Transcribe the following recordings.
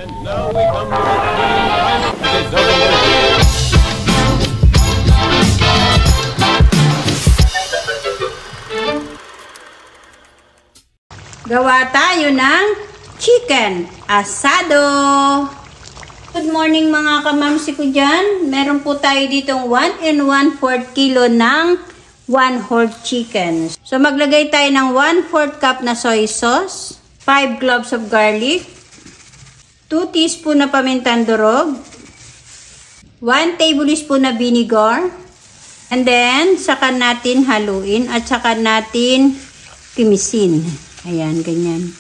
And now we come to the final deserving. Gawa tayo ng chicken asado. Good morning mga kamamsi ko dyan. Meron po tayo ditong 1 1/4 kilo ng 1 whole chicken. So maglagay tayo ng 1/4 cup na soy sauce, 5 cloves of garlic, 2 teaspoon na pamintang durog, 1 tablespoon na vinegar, and then saka natin haluin at saka natin timisin. Ayan, ganyan.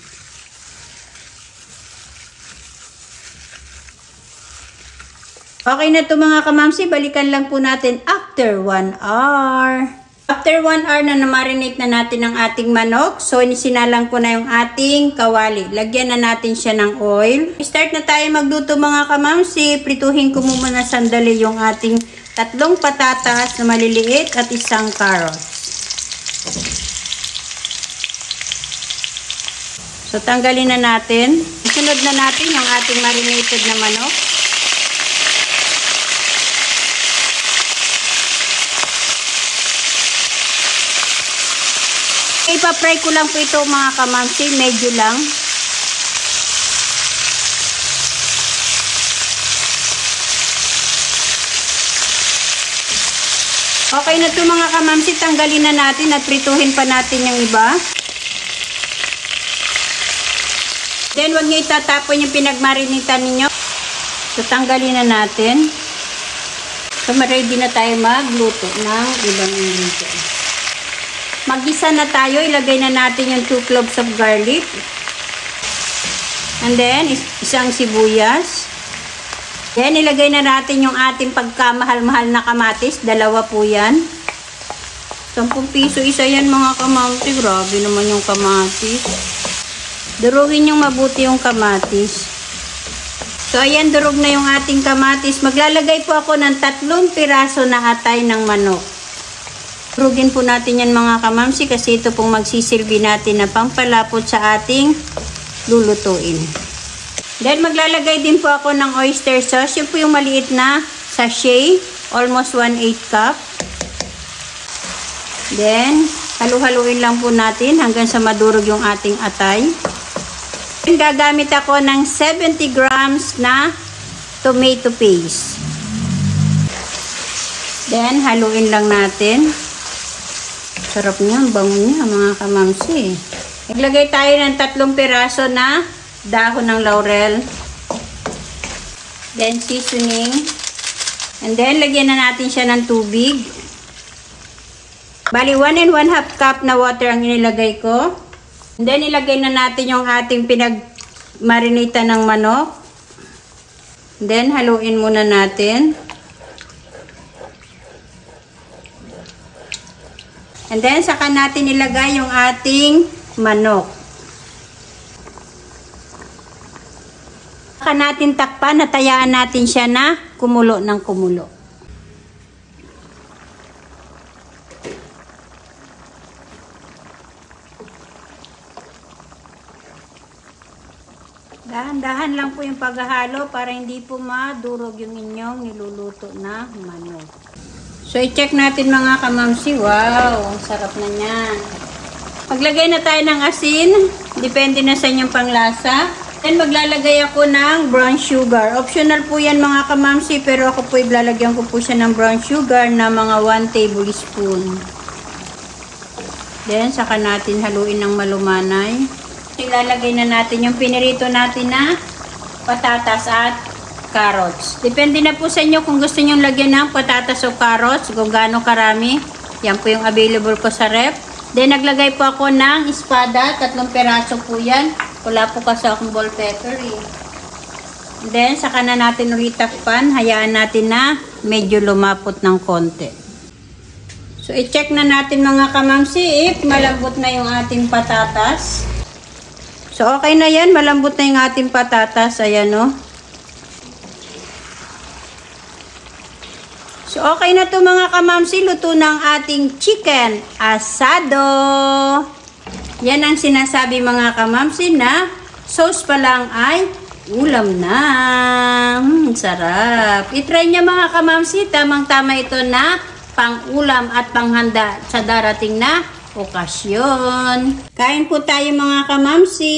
Okay na to mga kamamsi. Balikan lang po natin after 1 hour. After 1 hour na na-marinate na natin ang ating manok. So, sinalang ko na yung ating kawali. Lagyan na natin siya ng oil. Start na tayo magluto mga kamamsi. Prituhin ko muna sandali yung ating 3 patatas na maliliit at 1 carrots. So, tanggalin na natin. Isunod na natin yung ating marinated na manok. Ipa-fry ko lang po ito mga kamamsi. Medyo lang. Okay na ito mga kamamsi. Tanggalin na natin at prituhin pa natin yung iba. Then, huwag nyo itatapon yung pinagmarinitan ninyo. So, tanggalin na natin. So, ready na tayo magluto ng ibang ingredients. Mag-isa na tayo. Ilagay na natin yung 2 cloves of garlic. And then, 1 sibuyas. Then, ilagay na natin yung ating pagkamahal-mahal na kamatis. 2 po yan. 10 piso isa yan mga kamamsi. Grabe naman yung kamatis. Durugin yung mabuti yung kamatis. So, ayan, durog na yung ating kamatis. Maglalagay po ako ng 3 piraso na atay ng manok. Durugin po natin yan mga kamamsi kasi ito pong magsisilbi natin na pampalapot sa ating lulutuin. Then, maglalagay din po ako ng oyster sauce. Yun po yung maliit na sachet. Almost 1/8 cup. Then, halu-haluin lang po natin hanggang sa madurog yung ating atay. Gagamit ako ng 70 grams na tomato paste. Then, haluin lang natin. Sarap niya, bango niya mga kamamsi. Naglagay tayo ng 3 piraso na dahon ng laurel. Then, seasoning. And then, lagyan na natin siya ng tubig. Bali, 1 1/2 cup na water ang inilagay ko. And then, ilagay na natin yung ating pinag-marinate ng manok. And then, haluin muna natin. And then, saka natin ilagay yung ating manok. Saka natin takpan, natayaan natin siya na kumulo ng kumulo. Dahan-dahan lang po yung paghahalo para hindi po madurog yung inyong niluluto na manok. So, i-check natin mga kamamsi. Wow, ang sarap na niyan. Maglagay na tayo ng asin. Depende na sa inyong panglasa. Then, maglalagay ako ng brown sugar. Optional po yan mga kamamsi, pero ako po iblalagyan ko po siya ng brown sugar na mga 1 tablespoon. Then, saka natin haluin ng malumanay. Ilalagay na natin yung pinirito natin na patatas at carrots. Depende na po sa inyo kung gusto nyo lagyan ng patatas o carrots, kung gaano karami. Yan po yung available ko sa ref. Then, naglagay po ako ng espada. 3 peraso po yan. Wala po kasi akong bell pepper eh. Then, saka na natin ulit takpan. Hayaan natin na medyo lumapot ng konti. So, i-check na natin mga kamamsi if malambot na yung ating patatas. So, okay na yan. Malambot na yung ating patatas. Ayan, o. So, okay na to mga kamamsi. Luto ng ating chicken asado. Yan ang sinasabi mga kamamsi na sauce pa lang ay ulam na. Sarap. I-try niya mga kamamsi. Tamang-tama ito na pang-ulam at panghanda sa darating na okasyon. Kain po tayo mga kamamsi.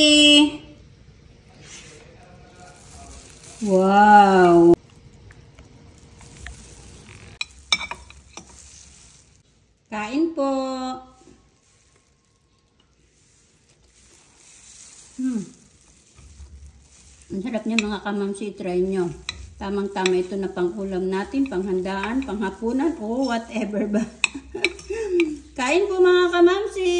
Wow! Kain po. Ang sarap niya mga kamamsi, try nyo. Tamang-tama ito na pang-ulam natin, panghandaan, panghapunan, o whatever ba. Kain po mga kamamsi.